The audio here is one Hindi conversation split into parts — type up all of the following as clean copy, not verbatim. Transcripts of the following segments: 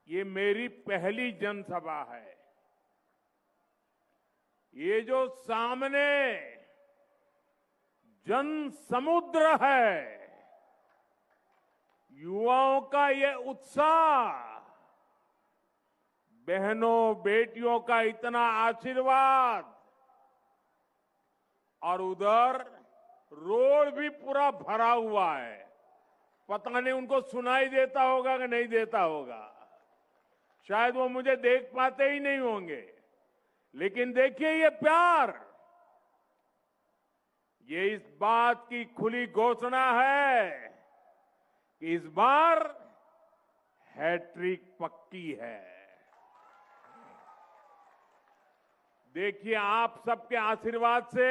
ये मेरी पहली जनसभा है। ये जो सामने जन समुद्र है, युवाओं का ये उत्साह, बहनों बेटियों का इतना आशीर्वाद, और उधर रोड भी पूरा भरा हुआ है। पता नहीं उनको सुनाई देता होगा कि नहीं देता होगा, शायद वो मुझे देख पाते ही नहीं होंगे। लेकिन देखिए ये प्यार, ये इस बात की खुली घोषणा है कि इस बार हैट्रिक पक्की है। देखिए, आप सबके आशीर्वाद से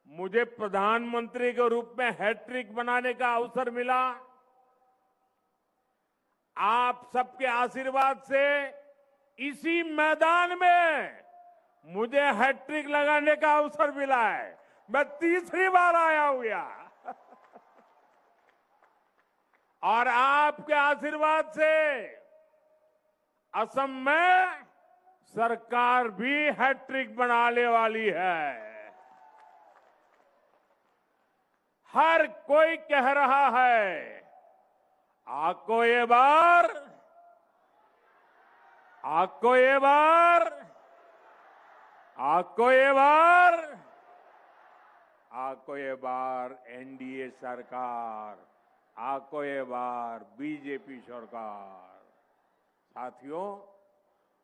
मुझे प्रधानमंत्री के रूप में हैट्रिक बनाने का अवसर मिला। आप सबके आशीर्वाद से इसी मैदान में मुझे हैट्रिक लगाने का अवसर मिला है। मैं तीसरी बार आया हूं यहां और आपके आशीर्वाद से असम में सरकार भी हैट्रिक बनाने वाली है। हर कोई कह रहा है, आपको ये बार, आपको ये बार, आपको ये बार, आपको ये बार एनडीए सरकार, आपको ये बार बीजेपी सरकार। साथियों,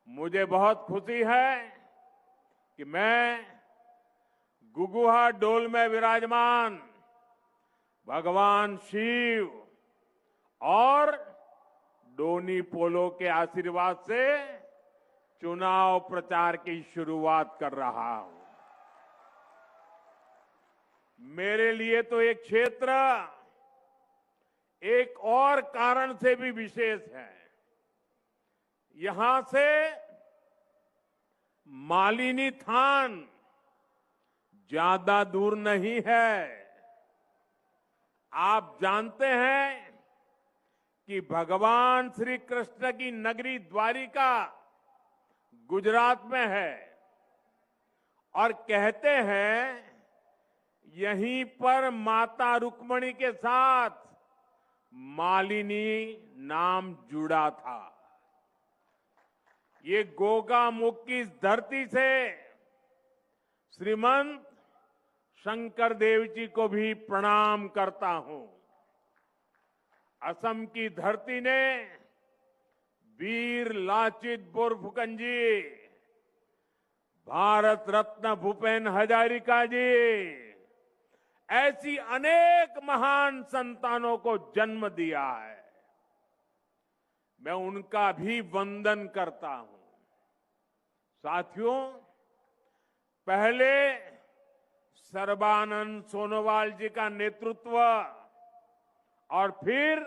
मुझे बहुत खुशी है कि मैं गुगुहा डोल में विराजमान भगवान शिव और डोनी पोलो के आशीर्वाद से चुनाव प्रचार की शुरुआत कर रहा हूं। मेरे लिए तो एक क्षेत्र एक और कारण से भी विशेष है। यहां से मालिनी थान ज्यादा दूर नहीं है। आप जानते हैं कि भगवान श्री कृष्ण की नगरी द्वारिका गुजरात में है और कहते हैं यहीं पर माता रुक्मिणी के साथ मालिनी नाम जुड़ा था। ये गोगा मुख की इस धरती से श्रीमंत शंकर देव जी को भी प्रणाम करता हूं। असम की धरती ने वीर लाचित बोरफुकन जी, भारत रत्न भूपेन हजारिका जी, ऐसी अनेक महान संतानों को जन्म दिया है। मैं उनका भी वंदन करता हूं। साथियों, पहले सर्बानंद सोनोवाल जी का नेतृत्व और फिर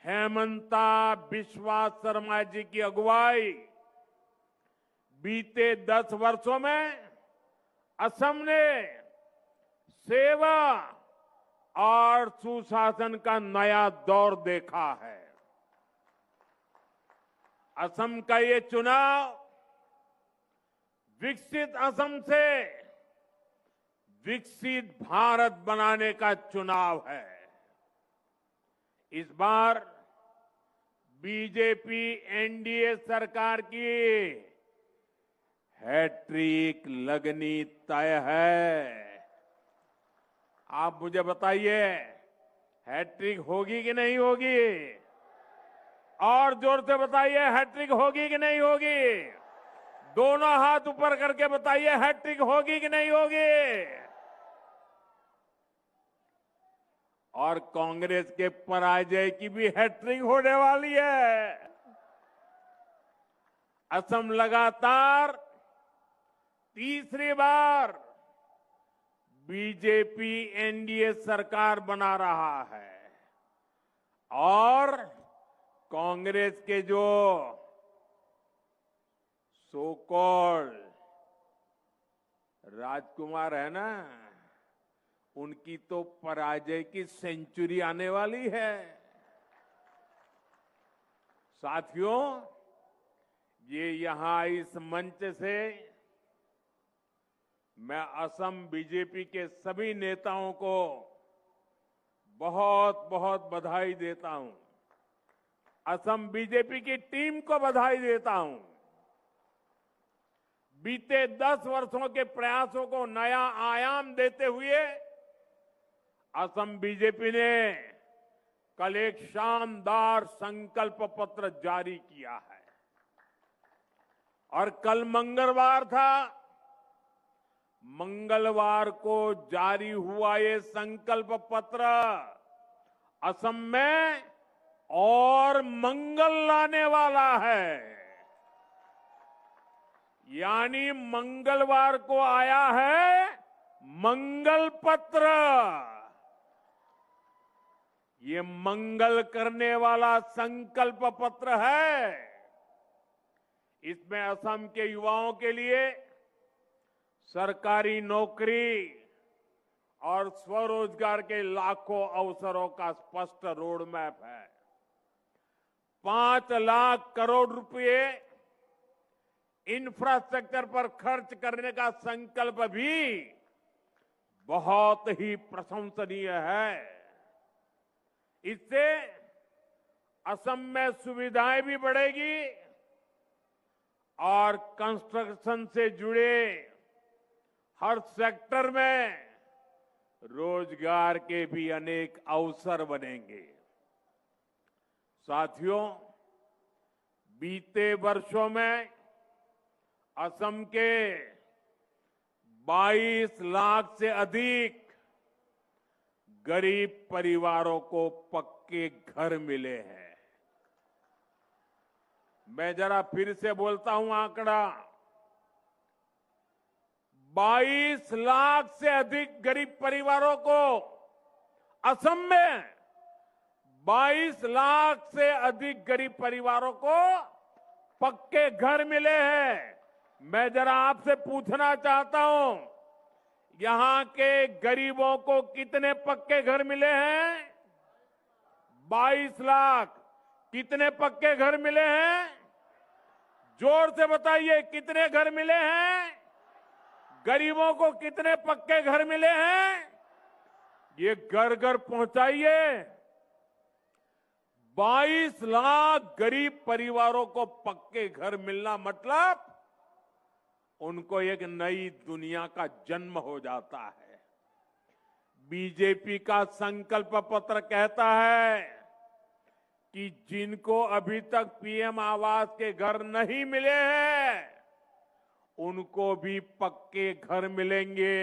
हेमंता बिस्वा शर्मा जी की अगुवाई, बीते 10 वर्षों में असम ने सेवा और सुशासन का नया दौर देखा है। असम का ये चुनाव विकसित असम से विकसित भारत बनाने का चुनाव है। इस बार बीजेपी एनडीए सरकार की हैट्रिक लगनी तय है। आप मुझे बताइए, हैट्रिक होगी कि नहीं होगी? और जोर से बताइए, हैट्रिक होगी कि नहीं होगी? दोनों हाथ ऊपर करके बताइए, हैट्रिक होगी कि नहीं होगी? और कांग्रेस के पराजय की भी हैट्रिक होने वाली है। असम लगातार तीसरी बार बीजेपी एनडीए सरकार बना रहा है और कांग्रेस के जो सो कॉल्ड राजकुमार है ना, उनकी तो पराजय की सेंचुरी आने वाली है। साथियों, ये यहां इस मंच से मैं असम बीजेपी के सभी नेताओं को बहुत बहुत बधाई देता हूं। असम बीजेपी की टीम को बधाई देता हूं। बीते 10 वर्षों के प्रयासों को नया आयाम देते हुए असम बीजेपी ने कल एक शानदार संकल्प पत्र जारी किया है और कल मंगलवार था। मंगलवार को जारी हुआ ये संकल्प पत्र असम में और मंगल लाने वाला है। यानी मंगलवार को आया है मंगल पत्र। ये मंगल करने वाला संकल्प पत्र है। इसमें असम के युवाओं के लिए सरकारी नौकरी और स्वरोजगार के लाखों अवसरों का स्पष्ट रोड मैप है। 5 लाख करोड़ रुपए इंफ्रास्ट्रक्चर पर खर्च करने का संकल्प भी बहुत ही प्रशंसनीय है। इससे असम में सुविधाएं भी बढ़ेगी और कंस्ट्रक्शन से जुड़े हर सेक्टर में रोजगार के भी अनेक अवसर बनेंगे। साथियों, बीते वर्षों में असम के 22 लाख से अधिक गरीब परिवारों को पक्के घर मिले हैं। मैं जरा फिर से बोलता हूं आंकड़ा, 22 लाख से अधिक गरीब परिवारों को असम में 22 लाख से अधिक गरीब परिवारों को पक्के घर मिले हैं। मैं जरा आपसे पूछना चाहता हूं, यहां के गरीबों को कितने पक्के घर मिले हैं? 22 लाख। कितने पक्के घर मिले हैं? जोर से बताइए, कितने घर मिले हैं? गरीबों को कितने पक्के घर मिले हैं? ये घर घर पहुंचाइए। 22 लाख गरीब परिवारों को पक्के घर मिलना मतलब उनको एक नई दुनिया का जन्म हो जाता है। बीजेपी का संकल्प पत्र कहता है कि जिनको अभी तक पीएम आवास के घर नहीं मिले हैं, उनको भी पक्के घर मिलेंगे।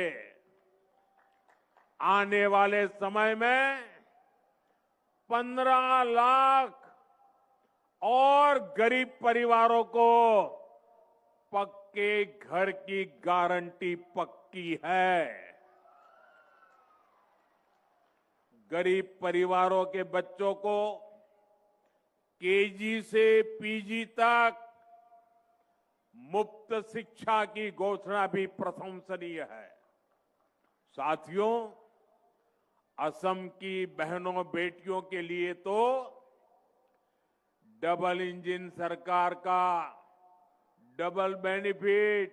आने वाले समय में 15 लाख और गरीब परिवारों को पक्के घर की गारंटी पक्की है। गरीब परिवारों के बच्चों को केजी से पीजी तक मुफ्त शिक्षा की घोषणा भी प्रशंसनीय है। साथियों, असम की बहनों बेटियों के लिए तो डबल इंजन सरकार का डबल बेनिफिट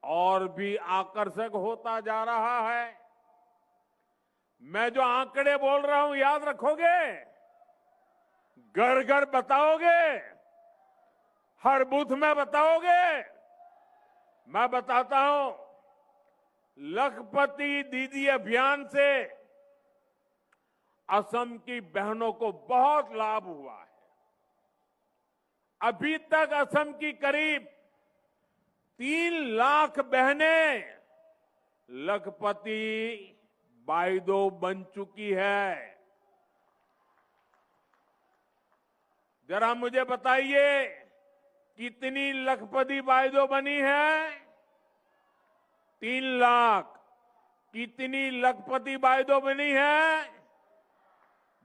और भी आकर्षक होता जा रहा है। मैं जो आंकड़े बोल रहा हूं याद रखोगे? घर घर बताओगे? हर बूथ में बताओगे? मैं बताता हूं, लखपति दीदी अभियान से असम की बहनों को बहुत लाभ हुआ है। अभी तक असम की करीब 3 लाख बहनें लखपति बाइदो बन चुकी है। जरा मुझे बताइए, कितनी लखपति बाइदो बनी है? 3 लाख। कितनी लखपति बाइदो बनी है?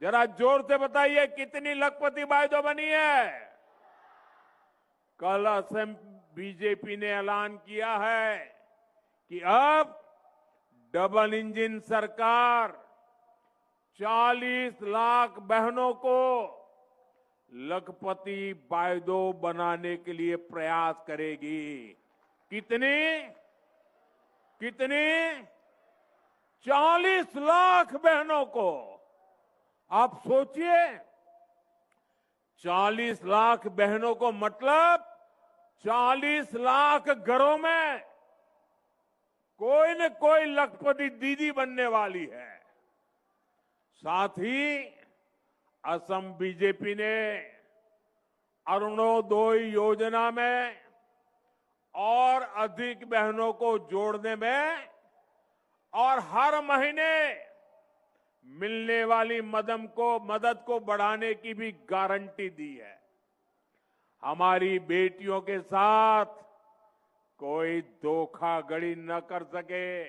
जरा जोर से बताइए, कितनी लखपति बाइदो बनी है? कल असम बीजेपी ने ऐलान किया है कि अब डबल इंजन सरकार 40 लाख बहनों को लखपति बायदो बनाने के लिए प्रयास करेगी। कितने कितने 40 लाख बहनों को। आप सोचिए, 40 लाख बहनों को, मतलब 40 लाख घरों में कोई न कोई लखपति दीदी बनने वाली है। साथ ही असम बीजेपी ने अरुणोदय योजना में और अधिक बहनों को जोड़ने में और हर महीने मिलने वाली मदद को बढ़ाने की भी गारंटी दी है। हमारी बेटियों के साथ कोई धोखाधड़ी न कर सके,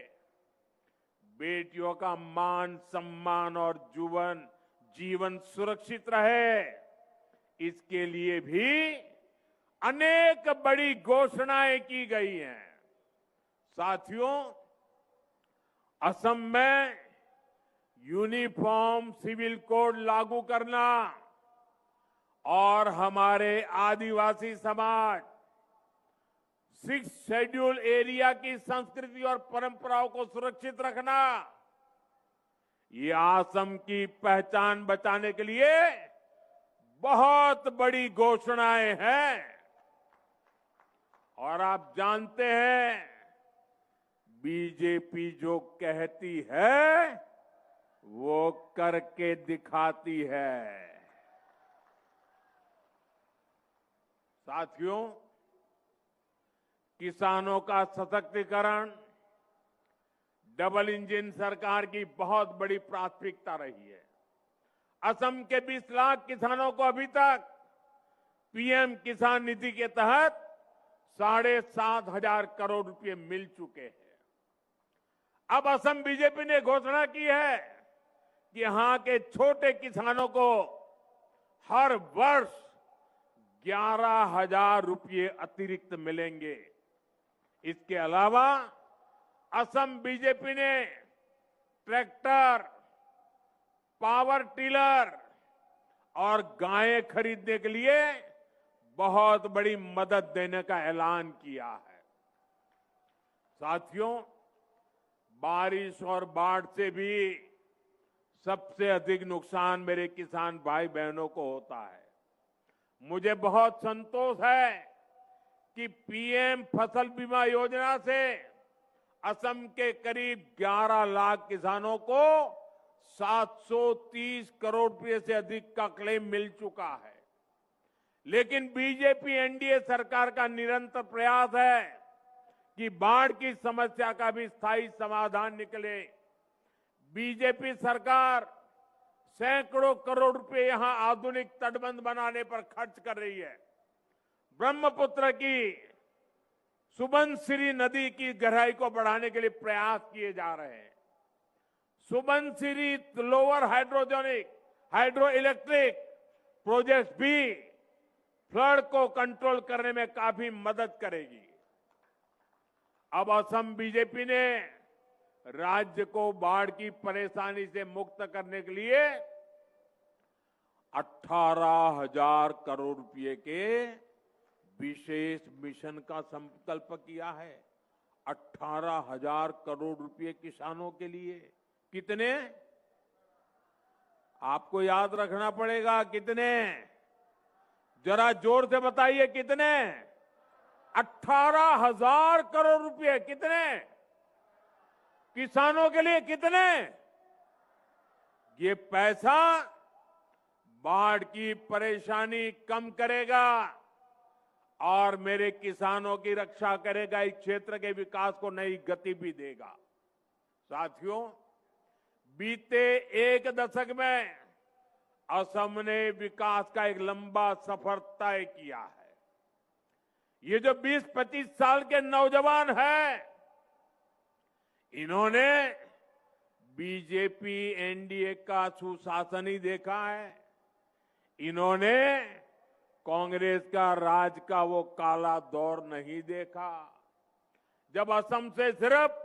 बेटियों का मान सम्मान और जीवन सुरक्षित रहे, इसके लिए भी अनेक बड़ी घोषणाएं की गई हैं। साथियों, असम में यूनिफॉर्म सिविल कोड लागू करना और हमारे आदिवासी समाज 6 शेड्यूल एरिया की संस्कृति और परंपराओं को सुरक्षित रखना, ये असम की पहचान बचाने के लिए बहुत बड़ी घोषणाएं हैं। और आप जानते हैं, बीजेपी जो कहती है वो करके दिखाती है। साथियों, किसानों का सशक्तिकरण डबल इंजन सरकार की बहुत बड़ी प्राथमिकता रही है। असम के 20 लाख किसानों को अभी तक पीएम किसान निधि के तहत 7,500 करोड़ रुपए मिल चुके हैं। अब असम बीजेपी ने घोषणा की है कि यहां के छोटे किसानों को हर वर्ष 11,000 रुपए अतिरिक्त मिलेंगे। इसके अलावा असम बीजेपी ने ट्रैक्टर, पावर टिलर और गायें खरीदने के लिए बहुत बड़ी मदद देने का ऐलान किया है। साथियों, बारिश और बाढ़ से भी सबसे अधिक नुकसान मेरे किसान भाई बहनों को होता है। मुझे बहुत संतोष है कि पीएम फसल बीमा योजना से असम के करीब 11 लाख किसानों को 730 करोड़ रुपए से अधिक का क्लेम मिल चुका है। लेकिन बीजेपी एनडीए सरकार का निरंतर प्रयास है कि बाढ़ की समस्या का भी स्थायी समाधान निकले। बीजेपी सरकार सैकड़ों करोड़ रुपए यहां आधुनिक तटबंध बनाने पर खर्च कर रही है। ब्रह्मपुत्र की सुबनसिरी नदी की गहराई को बढ़ाने के लिए प्रयास किए जा रहे हैं। Subansiri lower hydro electric project भी फ्लड को कंट्रोल करने में काफी मदद करेगी। अब असम बीजेपी ने राज्य को बाढ़ की परेशानी से मुक्त करने के लिए 18,000 करोड़ रुपए के विशेष मिशन का संकल्प किया है। 18,000 करोड़ रुपए किसानों के लिए। कितने? आपको याद रखना पड़ेगा। कितने? जरा जोर से बताइए, कितने? 18,000 करोड़ रुपए। कितने? किसानों के लिए कितने? ये पैसा बाढ़ की परेशानी कम करेगा और मेरे किसानों की रक्षा करेगा। इस क्षेत्र के विकास को नई गति भी देगा। साथियों, बीते एक दशक में असम ने विकास का एक लंबा सफर तय किया है। ये जो 20-25 साल के नौजवान हैं, इन्होंने बीजेपी एनडीए का सुशासन ही देखा है। इन्होंने कांग्रेस का राज का वो काला दौर नहीं देखा, जब असम से सिर्फ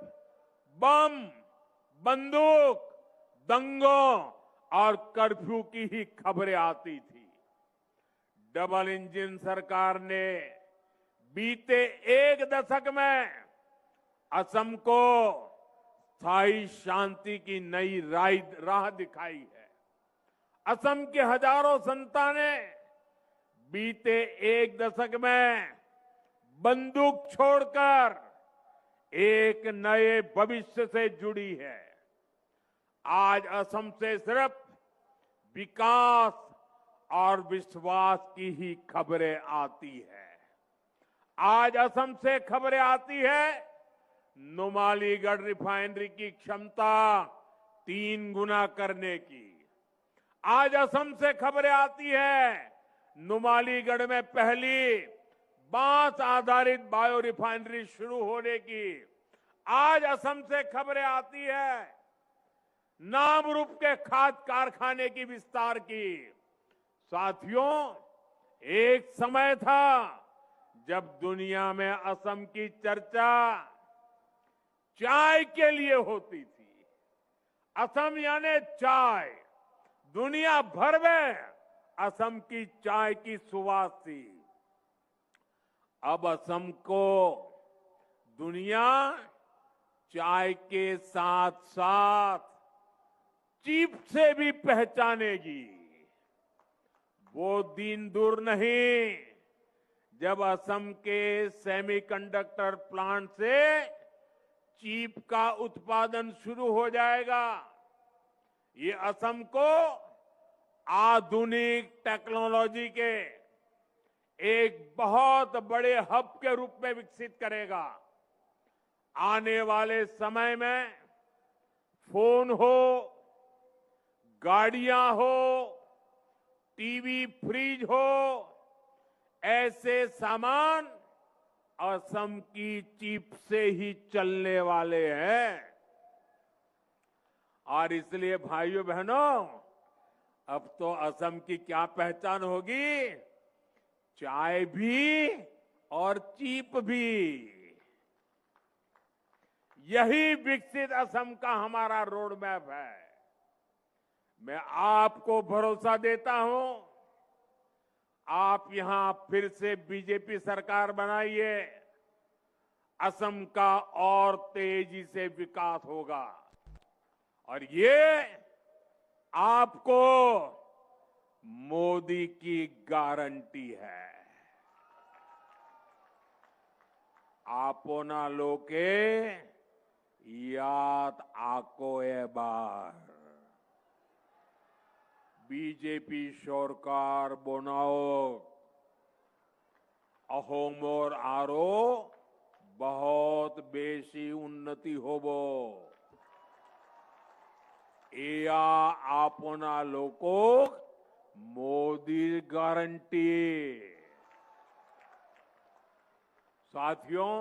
बम, बंदूक, दंगों और कर्फ्यू की ही खबरें आती थी। डबल इंजन सरकार ने बीते एक दशक में असम को स्थायी शांति की नई राह दिखाई है। असम के हजारों संतानें बीते एक दशक में बंदूक छोड़कर एक नए भविष्य से जुड़ी है। आज असम से सिर्फ विकास और विश्वास की ही खबरें आती है। आज असम से खबरें आती है नुमालीगढ़ रिफाइनरी की क्षमता 3 गुना करने की। आज असम से खबरें आती है नुमालीगढ़ में पहली बांस आधारित बायो रिफाइनरी शुरू होने की। आज असम से खबरें आती है नामरूप के खाद कारखाने की विस्तार की। साथियों, एक समय था जब दुनिया में असम की चर्चा चाय के लिए होती थी। असम यानी चाय, दुनिया भर में असम की चाय की सुवास थी। अब असम को दुनिया चाय के साथ साथ चीप से भी पहचानेगी। वो दिन दूर नहीं जब असम के सेमीकंडक्टर प्लांट से चीप का उत्पादन शुरू हो जाएगा। ये असम को आधुनिक टेक्नोलॉजी के एक बहुत बड़े हब के रूप में विकसित करेगा। आने वाले समय में फोन हो, गाड़ियां हो, टीवी, फ्रिज हो, ऐसे सामान असम की चिप से ही चलने वाले हैं। और इसलिए भाइयों बहनों, अब तो असम की क्या पहचान होगी? चाय भी और चिप भी। यही विकसित असम का हमारा रोड मैप है। मैं आपको भरोसा देता हूं, आप यहां फिर से बीजेपी सरकार बनाइए, असम का और तेजी से विकास होगा। और ये आपको मोदी की गारंटी है। आपना लोके याद आको ए बार बीजेपी सरकार बनाओ अहोमोर आरो बहुत बेसी उन्नति होबो। एया आपना लोकोक मोदी गारंटी। साथियों,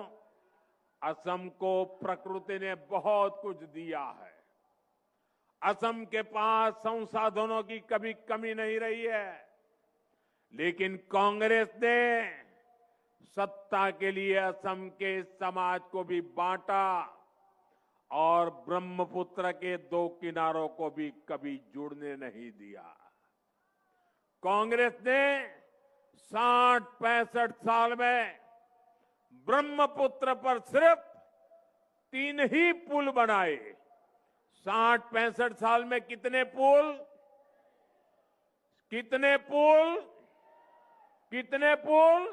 असम को प्रकृति ने बहुत कुछ दिया है। असम के पास संसाधनों की कभी कमी नहीं रही है। लेकिन कांग्रेस ने सत्ता के लिए असम के समाज को भी बांटा और ब्रह्मपुत्र के 2 किनारों को भी कभी जुड़ने नहीं दिया। कांग्रेस ने 60-65 साल में ब्रह्मपुत्र पर सिर्फ 3 ही पुल बनाए। 60-65 साल में कितने पुल? कितने पुल? कितने पुल?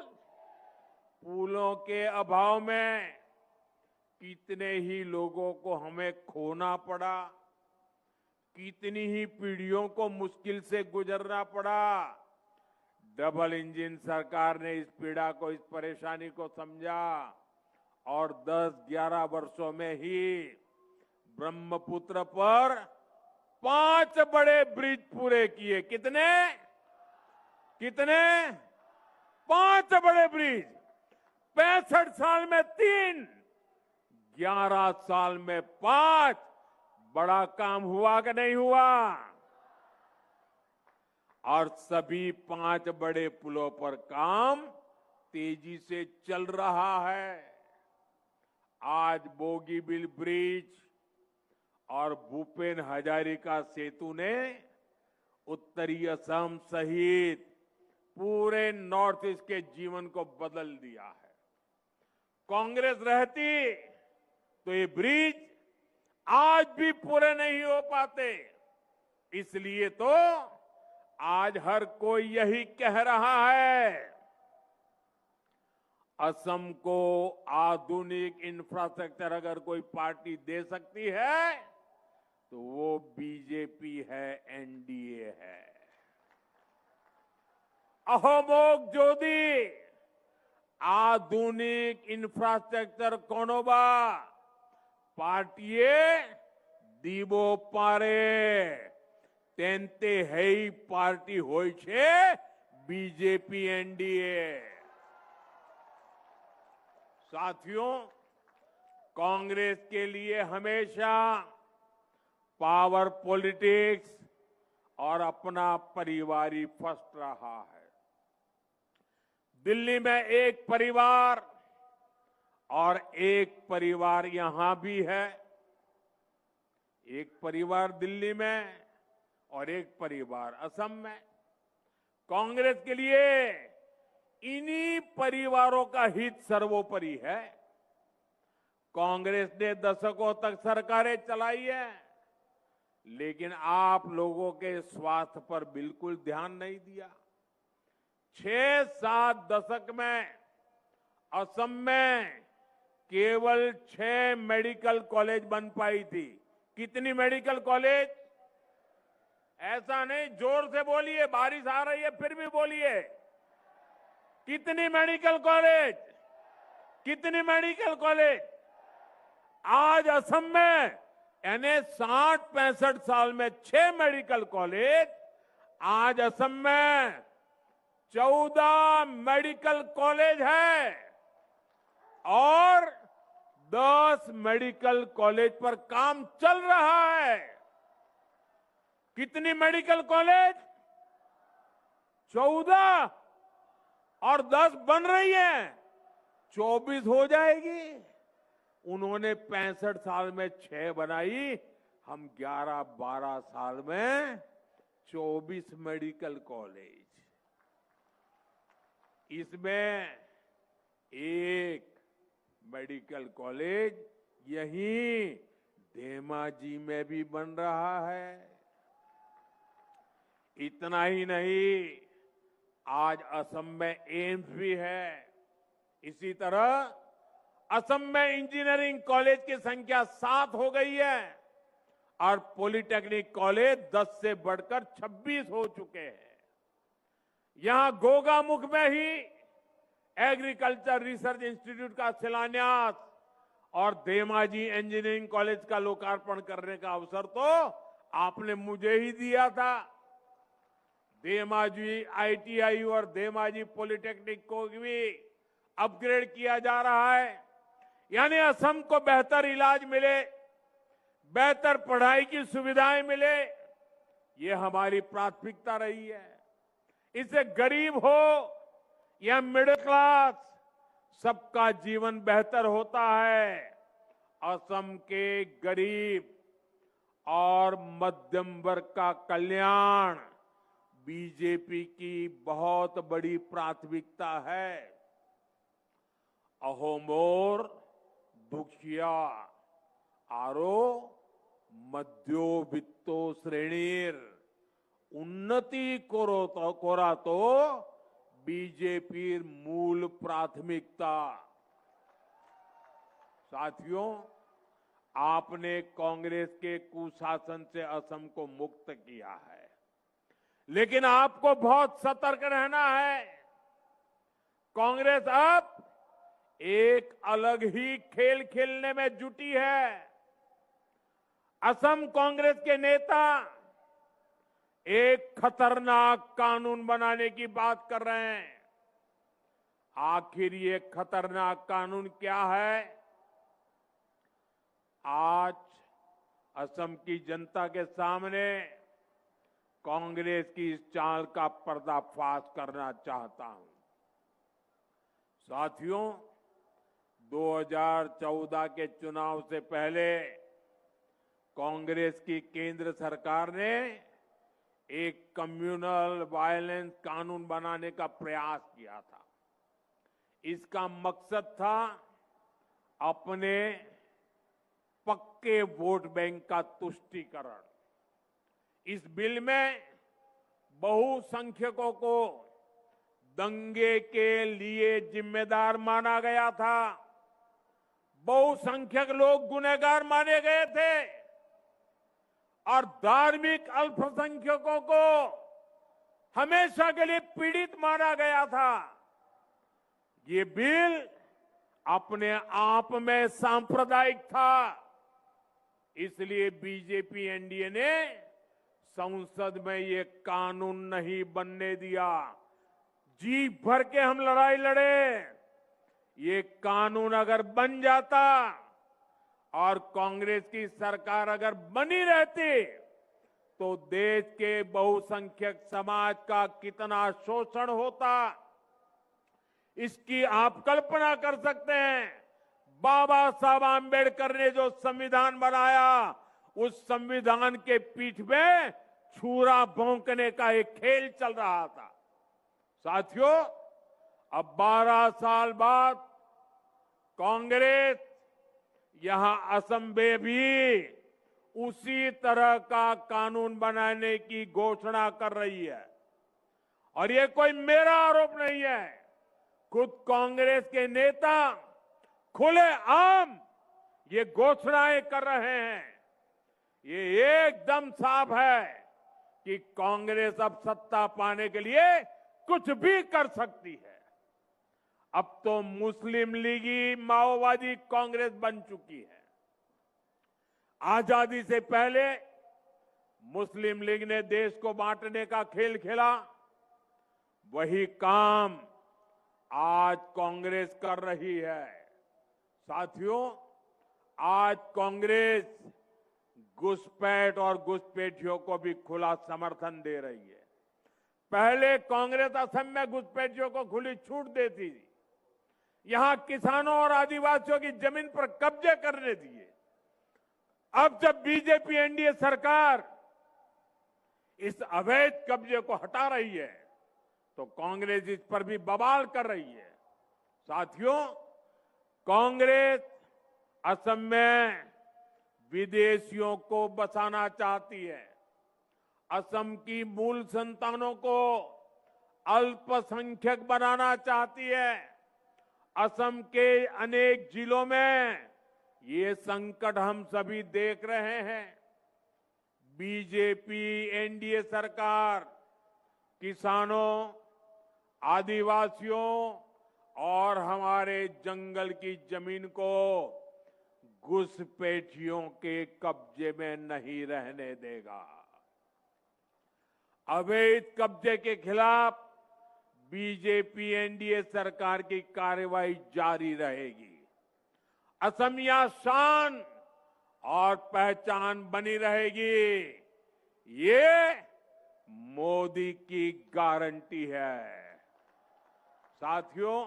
पुलों के अभाव में कितने ही लोगों को हमें खोना पड़ा, कितनी ही पीढ़ियों को मुश्किल से गुजरना पड़ा। डबल इंजन सरकार ने इस पीड़ा को, इस परेशानी को समझा और 10-11 वर्षों में ही ब्रह्मपुत्र पर 5 बड़े ब्रिज पूरे किए। कितने? कितने? 5 बड़े ब्रिज। 65 साल में 3, 11 साल में 5। बड़ा काम हुआ कि नहीं हुआ? और सभी 5 बड़े पुलों पर काम तेजी से चल रहा है। आज बोगीबिल ब्रिज और भूपेन हजारिका सेतु ने उत्तरी असम सहित पूरे नॉर्थ ईस्ट के जीवन को बदल दिया है। कांग्रेस रहती तो ये ब्रिज आज भी पूरे नहीं हो पाते। इसलिए तो आज हर कोई यही कह रहा है, असम को आधुनिक इंफ्रास्ट्रक्चर अगर कोई पार्टी दे सकती है तो वो बीजेपी है, एनडीए है। अहोमोग जोधी आधुनिक इंफ्रास्ट्रक्चर कोनोबा पार्टीए दीबो पारे तेंते हेई पार्टी होय छे बीजेपी एनडीए। साथियों, कांग्रेस के लिए हमेशा पावर पॉलिटिक्स और अपना परिवारी फर्स्ट रहा है। दिल्ली में एक परिवार और एक परिवार यहां भी है। एक परिवार दिल्ली में और एक परिवार असम में। कांग्रेस के लिए इन्हीं परिवारों का हित सर्वोपरि है। कांग्रेस ने दशकों तक सरकारें चलाई है, लेकिन आप लोगों के स्वास्थ्य पर बिल्कुल ध्यान नहीं दिया। 6-7 दशक में असम में केवल 6 मेडिकल कॉलेज बन पाई थी। कितनी मेडिकल कॉलेज? ऐसा नहीं, जोर से बोलिए, बारिश आ रही है फिर भी बोलिए। कितनी मेडिकल कॉलेज? कितनी मेडिकल कॉलेज? आज असम में यानी 60-65 साल में 6 मेडिकल कॉलेज। आज असम में 14 मेडिकल कॉलेज है और 10 मेडिकल कॉलेज पर काम चल रहा है। कितनी मेडिकल कॉलेज? 14 और 10 बन रही है, 24 हो जाएगी। उन्होंने 65 साल में 6 बनाई, हम 11-12 साल में 24 मेडिकल कॉलेज। इसमें एक मेडिकल कॉलेज यहीं धेमाजी में भी बन रहा है। इतना ही नहीं, आज असम में एम्स भी है। इसी तरह असम में इंजीनियरिंग कॉलेज की संख्या 7 हो गई है और पॉलिटेक्निक कॉलेज 10 से बढ़कर 26 हो चुके हैं। यहां गोगामुख में ही एग्रीकल्चर रिसर्च इंस्टीट्यूट का शिलान्यास और धेमाजी इंजीनियरिंग कॉलेज का लोकार्पण करने का अवसर तो आपने मुझे ही दिया था। धेमाजी आईटीआई और धेमाजी पॉलिटेक्निक को भी अपग्रेड किया जा रहा है। यानी असम को बेहतर इलाज मिले, बेहतर पढ़ाई की सुविधाएं मिले, ये हमारी प्राथमिकता रही है। इससे गरीब हो या मिडिल क्लास, सबका जीवन बेहतर होता है। असम के गरीब और मध्यम वर्ग का कल्याण बीजेपी की बहुत बड़ी प्राथमिकता है। अहोमोर दुखिया आरो मध्योवित्तो श्रेणीर उन्नति कोरा तो बीजेपी मूल प्राथमिकता। साथियों, आपने कांग्रेस के कुशासन से असम को मुक्त किया है, लेकिन आपको बहुत सतर्क रहना है। कांग्रेस अब एक अलग ही खेल खेलने में जुटी है। असम कांग्रेस के नेता एक खतरनाक कानून बनाने की बात कर रहे हैं। आखिर ये खतरनाक कानून क्या है? आज असम की जनता के सामने कांग्रेस की इस चाल का पर्दाफाश करना चाहता हूं। साथियों, 2014 के चुनाव से पहले कांग्रेस की केंद्र सरकार ने एक कम्युनल वायलेंस कानून बनाने का प्रयास किया था। इसका मकसद था अपने पक्के वोट बैंक का तुष्टीकरण। इस बिल में बहुसंख्यकों को दंगे के लिए जिम्मेदार माना गया था। बहुसंख्यक लोग गुनहगार माने गए थे और धार्मिक अल्पसंख्यकों को हमेशा के लिए पीड़ित माना गया था। ये बिल अपने आप में सांप्रदायिक था, इसलिए बीजेपी एनडीए ने संसद में ये कानून नहीं बनने दिया। जी भर के हम लड़ाई लड़े। ये कानून अगर बन जाता और कांग्रेस की सरकार अगर बनी रहती तो देश के बहुसंख्यक समाज का कितना शोषण होता, इसकी आप कल्पना कर सकते हैं। बाबा साहब आंबेडकर ने जो संविधान बनाया, उस संविधान के पीठ में छुरा भौंकने का एक खेल चल रहा था। साथियों, अब 12 साल बाद कांग्रेस यहां असम में भी उसी तरह का कानून बनाने की घोषणा कर रही है। और ये कोई मेरा आरोप नहीं है, खुद कांग्रेस के नेता खुले आम ये घोषणाएं कर रहे हैं। ये एकदम साफ है कि कांग्रेस अब सत्ता पाने के लिए कुछ भी कर सकती है। अब तो मुस्लिम लीगी माओवादी कांग्रेस बन चुकी है। आजादी से पहले मुस्लिम लीग ने देश को बांटने का खेल खेला, वही काम आज कांग्रेस कर रही है। साथियों, आज कांग्रेस घुसपैठ और घुसपैठियों को भी खुला समर्थन दे रही है। पहले कांग्रेस असम में घुसपैठियों को खुली छूट देती थी, यहां किसानों और आदिवासियों की जमीन पर कब्जे करने दिए। अब जब बीजेपी एनडीए सरकार इस अवैध कब्जे को हटा रही है तो कांग्रेस इस पर भी बवाल कर रही है। साथियों, कांग्रेस असम में विदेशियों को बसाना चाहती है, असम की मूल संतानों को अल्पसंख्यक बनाना चाहती है। असम के अनेक जिलों में ये संकट हम सभी देख रहे हैं। बीजेपी एनडीए सरकार किसानों, आदिवासियों और हमारे जंगल की जमीन को घुसपैठियों के कब्जे में नहीं रहने देगा। अवैध कब्जे के खिलाफ बीजेपी एनडीए सरकार की कार्रवाई जारी रहेगी। असमिया शान और पहचान बनी रहेगी, ये मोदी की गारंटी है। साथियों,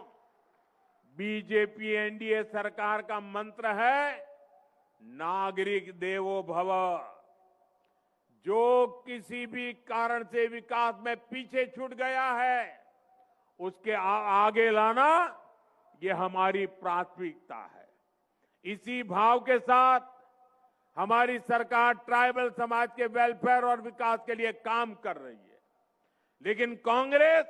बीजेपी एनडीए सरकार का मंत्र है नागरिक देवो भव। जो किसी भी कारण से विकास में पीछे छूट गया है, उसके आगे लाना ये हमारी प्राथमिकता है। इसी भाव के साथ हमारी सरकार ट्राइबल समाज के वेलफेयर और विकास के लिए काम कर रही है। लेकिन कांग्रेस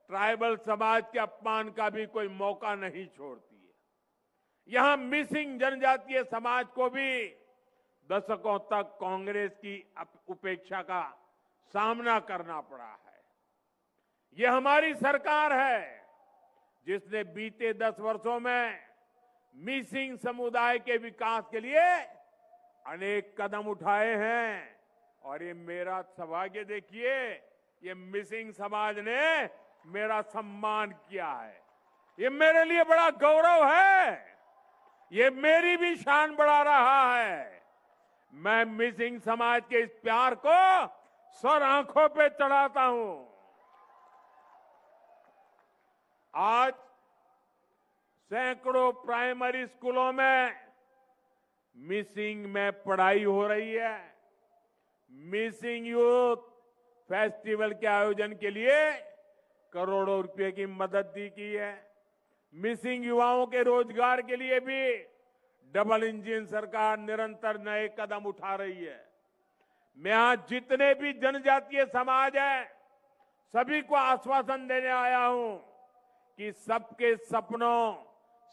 ट्राइबल समाज के अपमान का भी कोई मौका नहीं छोड़ती है। यहां मिसिंग जनजातीय समाज को भी दशकों तक कांग्रेस की उपेक्षा का सामना करना पड़ा है। यह हमारी सरकार है जिसने बीते 10 वर्षों में मिसिंग समुदाय के विकास के लिए अनेक कदम उठाए हैं। और ये मेरा सौभाग्य देखिए, ये मिसिंग समाज ने मेरा सम्मान किया है। ये मेरे लिए बड़ा गौरव है, ये मेरी भी शान बढ़ा रहा है। मैं मिसिंग समाज के इस प्यार को सर आंखों पे चढ़ाता हूं। आज सैकड़ों प्राइमरी स्कूलों में मिसिंग में पढ़ाई हो रही है। मिसिंग यूथ फेस्टिवल के आयोजन के लिए करोड़ों रुपए की मदद दी की है। मिसिंग युवाओं के रोजगार के लिए भी डबल इंजन सरकार निरंतर नए कदम उठा रही है। मैं आज जितने भी जनजातीय समाज है सभी को आश्वासन देने आया हूं कि सबके सपनों,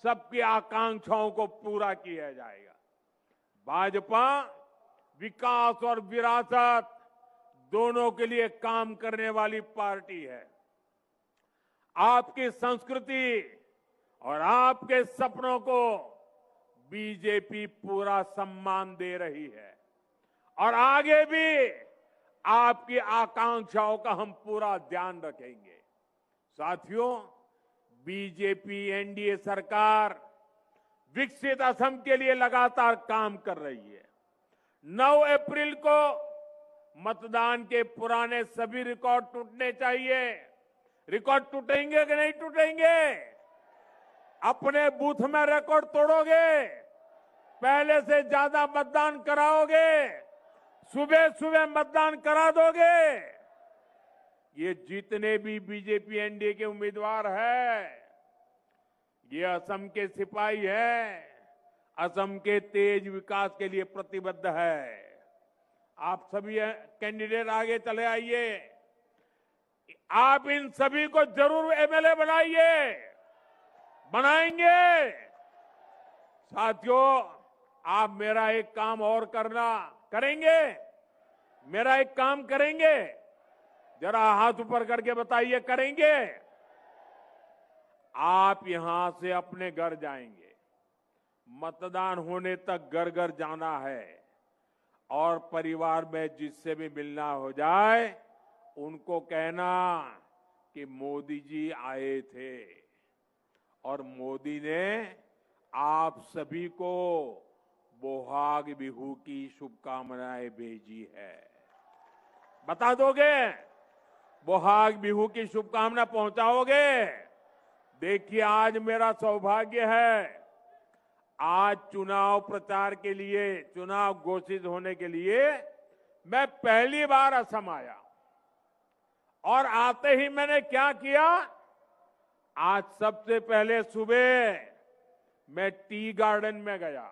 सबकी आकांक्षाओं को पूरा किया जाएगा। भाजपा विकास और विरासत दोनों के लिए काम करने वाली पार्टी है। आपकी संस्कृति और आपके सपनों को बीजेपी पूरा सम्मान दे रही है और आगे भी आपकी आकांक्षाओं का हम पूरा ध्यान रखेंगे। साथियों, बीजेपी एनडीए सरकार विकसित असम के लिए लगातार काम कर रही है। 9 अप्रैल को मतदान के पुराने सभी रिकॉर्ड टूटने चाहिए। रिकॉर्ड टूटेंगे कि नहीं टूटेंगे? अपने बूथ में रिकॉर्ड तोड़ोगे? पहले से ज्यादा मतदान कराओगे? सुबह सुबह मतदान करा दोगे? ये जितने भी बीजेपी एनडीए के उम्मीदवार हैं, ये असम के सिपाही हैं, असम के तेज विकास के लिए प्रतिबद्ध है। आप सभी कैंडिडेट आगे चले आइए। आप इन सभी को जरूर एमएलए बनाइए, बनाएंगे। साथियों, आप मेरा एक काम और करेंगे? मेरा एक काम करेंगे? जरा हाथ ऊपर करके बताइए, करेंगे? आप यहां से अपने घर जाएंगे। मतदान होने तक घर घर जाना है और परिवार में जिससे भी मिलना हो जाए उनको कहना कि मोदी जी आए थे और मोदी ने आप सभी को बोहाग बिहू की शुभकामनाएं भेजी है। बता दोगे? बोहाग बिहू की शुभकामना पहुंचाओगे? देखिए, आज मेरा सौभाग्य है, आज चुनाव प्रचार के लिए, चुनाव घोषित होने के लिए मैं पहली बार असम आया और आते ही मैंने क्या किया? आज सबसे पहले सुबह मैं टी गार्डन में गया।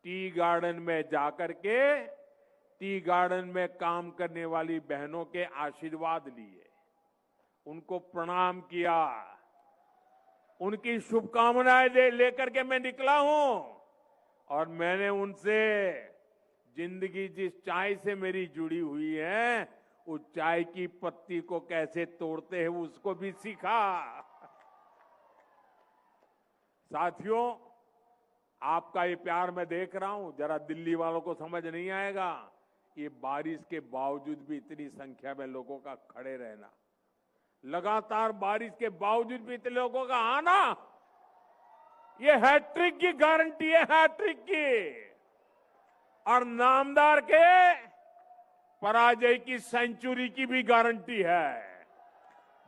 टी गार्डन में जाकर के टी गार्डन में काम करने वाली बहनों के आशीर्वाद लिए, उनको प्रणाम किया, उनकी शुभकामनाएं लेकर के मैं निकला हूं और मैंने उनसे जिंदगी जिस चाय से मेरी जुड़ी हुई है उस चाय की पत्ती को कैसे तोड़ते हैं उसको भी सीखा। साथियों, आपका ये प्यार मैं देख रहा हूं, जरा दिल्ली वालों को समझ नहीं आएगा। ये बारिश के बावजूद भी इतनी संख्या में लोगों का खड़े रहना, लगातार बारिश के बावजूद भी इतने लोगों का आना, ये हैट्रिक की गारंटी है, हैट्रिक की। और नामदार के पराजय की सेंचुरी की भी गारंटी है।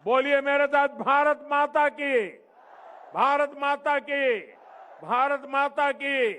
बोलिए मेरे साथ, भारत माता की, भारत माता की, भारत माता की।